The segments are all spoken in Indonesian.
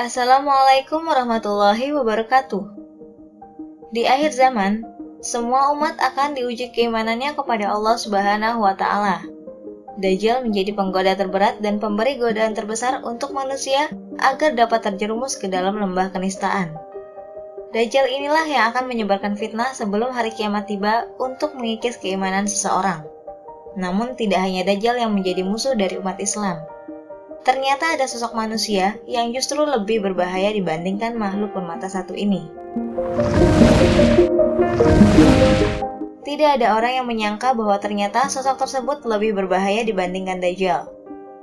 Assalamualaikum warahmatullahi wabarakatuh. Di akhir zaman, semua umat akan diuji keimanannya kepada Allah Subhanahu wa Ta'ala. Dajjal menjadi penggoda terberat dan pemberi godaan terbesar untuk manusia agar dapat terjerumus ke dalam lembah kenistaan. Dajjal inilah yang akan menyebarkan fitnah sebelum hari kiamat tiba untuk mengikis keimanan seseorang. Namun tidak hanya Dajjal yang menjadi musuh dari umat Islam. Ternyata ada sosok manusia yang justru lebih berbahaya dibandingkan makhluk bermata satu ini. Tidak ada orang yang menyangka bahwa ternyata sosok tersebut lebih berbahaya dibandingkan Dajjal.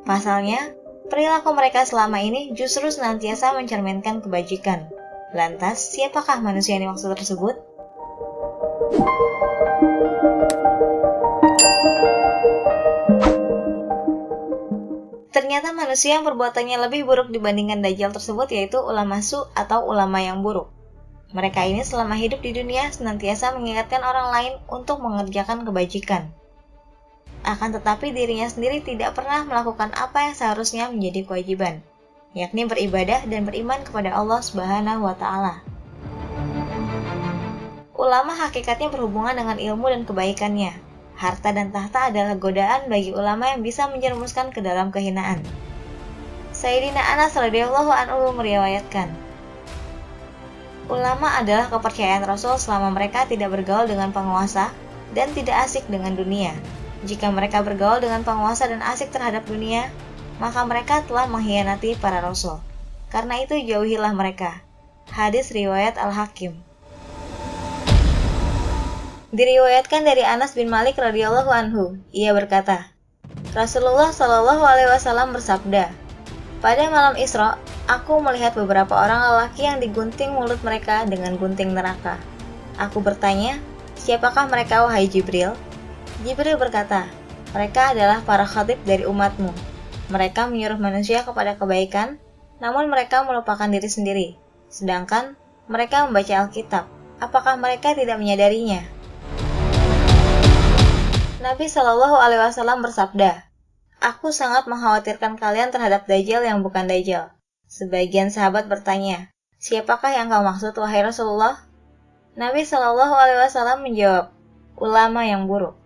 Pasalnya, perilaku mereka selama ini justru senantiasa mencerminkan kebajikan. Lantas, siapakah manusia yang dimaksud tersebut? Ternyata manusia yang perbuatannya lebih buruk dibandingkan Dajjal tersebut yaitu ulama su atau ulama yang buruk. Mereka ini selama hidup di dunia senantiasa mengingatkan orang lain untuk mengerjakan kebajikan. Akan tetapi dirinya sendiri tidak pernah melakukan apa yang seharusnya menjadi kewajiban, yakni beribadah dan beriman kepada Allah Subhanahu wa Ta'ala. Ulama hakikatnya berhubungan dengan ilmu dan kebaikannya. Harta dan tahta adalah godaan bagi ulama yang bisa menjerumuskan ke dalam kehinaan. Sayyidina Anas radhiyallahu anhu meriwayatkan, ulama adalah kepercayaan Rasul selama mereka tidak bergaul dengan penguasa dan tidak asik dengan dunia. Jika mereka bergaul dengan penguasa dan asik terhadap dunia, maka mereka telah mengkhianati para Rasul. Karena itu jauhilah mereka. Hadis riwayat Al-Hakim. Diriwayatkan dari Anas bin Malik radhiyallahu anhu, ia berkata, Rasulullah shallallahu alaihi wasallam bersabda, pada malam Isra, aku melihat beberapa orang lelaki yang digunting mulut mereka dengan gunting neraka. Aku bertanya, siapakah mereka wahai Jibril? Jibril berkata, mereka adalah para khatib dari umatmu. Mereka menyuruh manusia kepada kebaikan, namun mereka melupakan diri sendiri. Sedangkan mereka membaca Alkitab. Apakah mereka tidak menyadarinya? Nabi Shallallahu Alaihi Wasallam bersabda, aku sangat mengkhawatirkan kalian terhadap Dajjal yang bukan Dajjal. Sebagian sahabat bertanya, siapakah yang kau maksud wahai Rasulullah? Nabi Shallallahu Alaihi Wasallam menjawab, ulama yang buruk.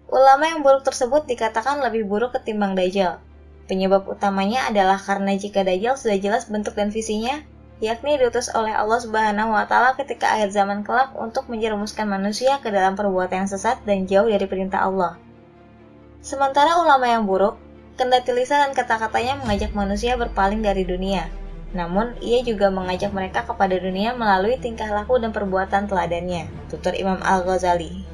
Ulama yang buruk tersebut dikatakan lebih buruk ketimbang Dajjal. Penyebab utamanya adalah karena jika Dajjal sudah jelas bentuk dan visinya, yakni diutus oleh Allah Subhanahu wa Ta'ala ketika akhir zaman kelak untuk menjerumuskan manusia ke dalam perbuatan yang sesat dan jauh dari perintah Allah. Sementara ulama yang buruk, kendati lisan dan kata-katanya mengajak manusia berpaling dari dunia, namun ia juga mengajak mereka kepada dunia melalui tingkah laku dan perbuatan teladannya, tutur Imam Al-Ghazali.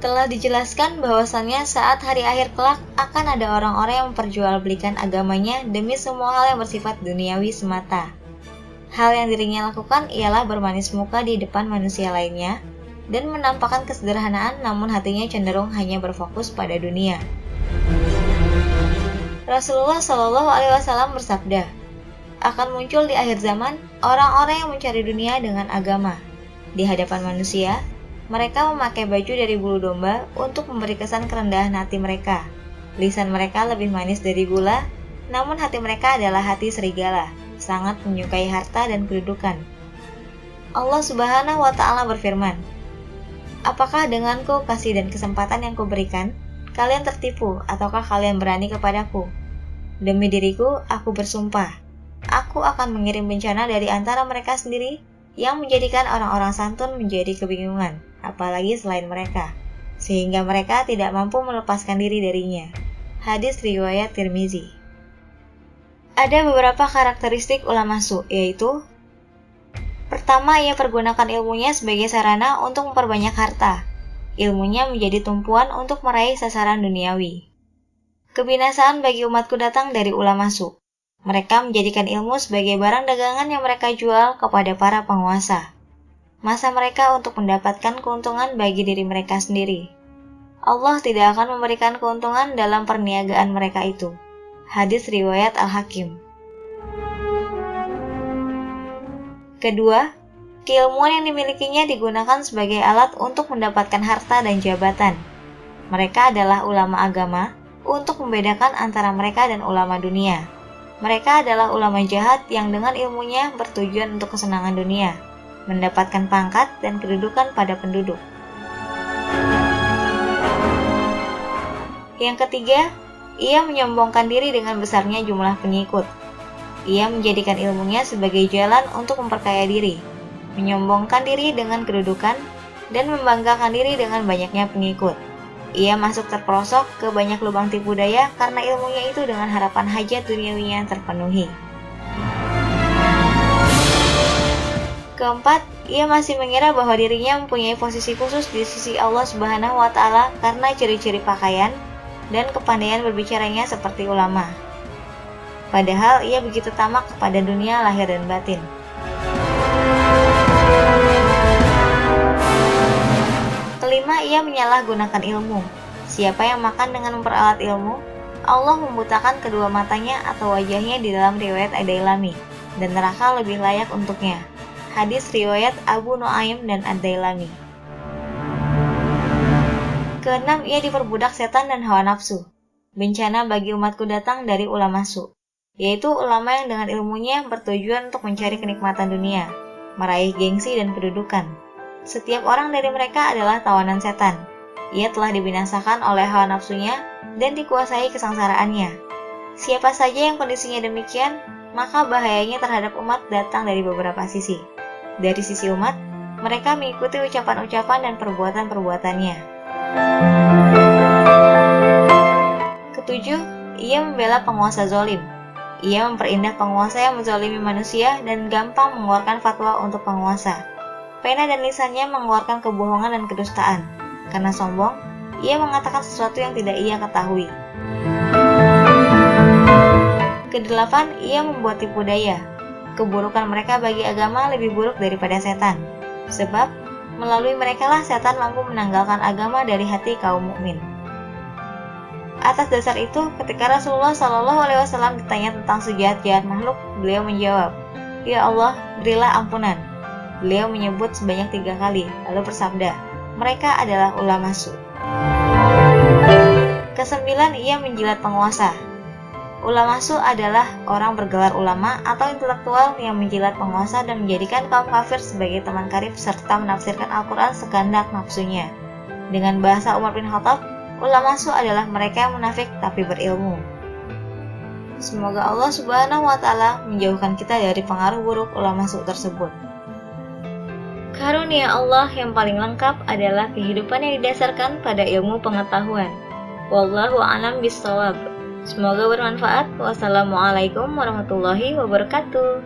Telah dijelaskan bahwasannya saat hari akhir kelak akan ada orang-orang yang memperjualbelikan agamanya demi semua hal yang bersifat duniawi semata. Hal yang dirinya lakukan ialah bermanis muka di depan manusia lainnya dan menampakkan kesederhanaan namun hatinya cenderung hanya berfokus pada dunia. Rasulullah Shallallahu Alaihi Wasallam bersabda, akan muncul di akhir zaman orang-orang yang mencari dunia dengan agama. Di hadapan manusia, mereka memakai baju dari bulu domba untuk memberi kesan kerendahan hati mereka. Lisan mereka lebih manis dari gula, namun hati mereka adalah hati serigala, sangat menyukai harta dan kedudukan. Allah Subhanahu wa Ta'ala berfirman, apakah denganku kasih dan kesempatan yang kuberikan, kalian tertipu ataukah kalian berani kepadaku? Demi diriku, aku bersumpah, aku akan mengirim bencana dari antara mereka sendiri yang menjadikan orang-orang santun menjadi kebingungan, apalagi selain mereka, sehingga mereka tidak mampu melepaskan diri darinya. Hadis riwayat Tirmizi. Ada beberapa karakteristik ulama su, yaitu pertama, ia pergunakan ilmunya sebagai sarana untuk memperbanyak harta. Ilmunya menjadi tumpuan untuk meraih sasaran duniawi. Kebinasaan bagi umatku datang dari ulama su. Mereka menjadikan ilmu sebagai barang dagangan yang mereka jual kepada para penguasa. Masa mereka untuk mendapatkan keuntungan bagi diri mereka sendiri. Allah tidak akan memberikan keuntungan dalam perniagaan mereka itu. Hadis riwayat Al-Hakim. Kedua, keilmuan yang dimilikinya digunakan sebagai alat untuk mendapatkan harta dan jabatan. Mereka adalah ulama agama, untuk membedakan antara mereka dan ulama dunia. Mereka adalah ulama jahat yang dengan ilmunya bertujuan untuk kesenangan dunia, mendapatkan pangkat dan kedudukan pada penduduk. Yang ketiga, ia menyombongkan diri dengan besarnya jumlah pengikut. Ia menjadikan ilmunya sebagai jalan untuk memperkaya diri, menyombongkan diri dengan kedudukan, dan membanggakan diri dengan banyaknya pengikut. Ia masuk terperosok ke banyak lubang tipu daya karena ilmunya itu dengan harapan hajat duniawinya terpenuhi. Keempat, ia masih mengira bahwa dirinya mempunyai posisi khusus di sisi Allah Subhanahu wa Ta'ala karena ciri-ciri pakaian dan kepandaian berbicaranya seperti ulama. Padahal ia begitu tamak kepada dunia lahir dan batin. Kelima, ia menyalahgunakan ilmu. Siapa yang makan dengan memperalat ilmu, Allah membutakan kedua matanya atau wajahnya di dalam riwayat Ad-Dailami, dan neraka lebih layak untuknya. Hadis riwayat Abu Nuaim dan Ad-Dailami. Keenam, ia diperbudak setan dan hawa nafsu. Bencana bagi umatku datang dari ulama su, yaitu ulama yang dengan ilmunya bertujuan untuk mencari kenikmatan dunia, meraih gengsi dan kedudukan. Setiap orang dari mereka adalah tawanan setan. Ia telah dibinasakan oleh hawa nafsunya dan dikuasai kesengsaraannya. Siapa saja yang kondisinya demikian, maka bahayanya terhadap umat datang dari beberapa sisi. Dari sisi umat, mereka mengikuti ucapan-ucapan dan perbuatan-perbuatannya. Ketujuh, ia membela penguasa zalim. Ia memperindah penguasa yang menzalimi manusia dan gampang mengeluarkan fatwa untuk penguasa. Pena dan lisannya mengeluarkan kebohongan dan kedustaan. Karena sombong, ia mengatakan sesuatu yang tidak ia ketahui. Kedelapan, ia membuat tipu daya. Keburukan mereka bagi agama lebih buruk daripada setan. Sebab, melalui merekalah setan mampu menanggalkan agama dari hati kaum mukmin. Atas dasar itu, ketika Rasulullah SAW ditanya tentang sejahat-jahat makhluk, beliau menjawab, "Ya Allah, berilah ampunan." Beliau menyebut sebanyak 3 kali, lalu bersabda, "Mereka adalah ulama su." Kesembilan, ia menjilat penguasa. Ulama su adalah orang bergelar ulama atau intelektual yang menjilat penguasa dan menjadikan kaum kafir sebagai teman karib serta menafsirkan Al-Quran sekehendak nafsunya. Dengan bahasa Umar bin Khattab, ulama su adalah mereka yang munafik tapi berilmu. Semoga Allah Subhanahu wa Ta'ala menjauhkan kita dari pengaruh buruk ulama su tersebut. Karunia Allah yang paling lengkap adalah kehidupan yang didasarkan pada ilmu pengetahuan. Wallahu a'lam bishawab. Semoga bermanfaat. Wassalamualaikum warahmatullahi wabarakatuh.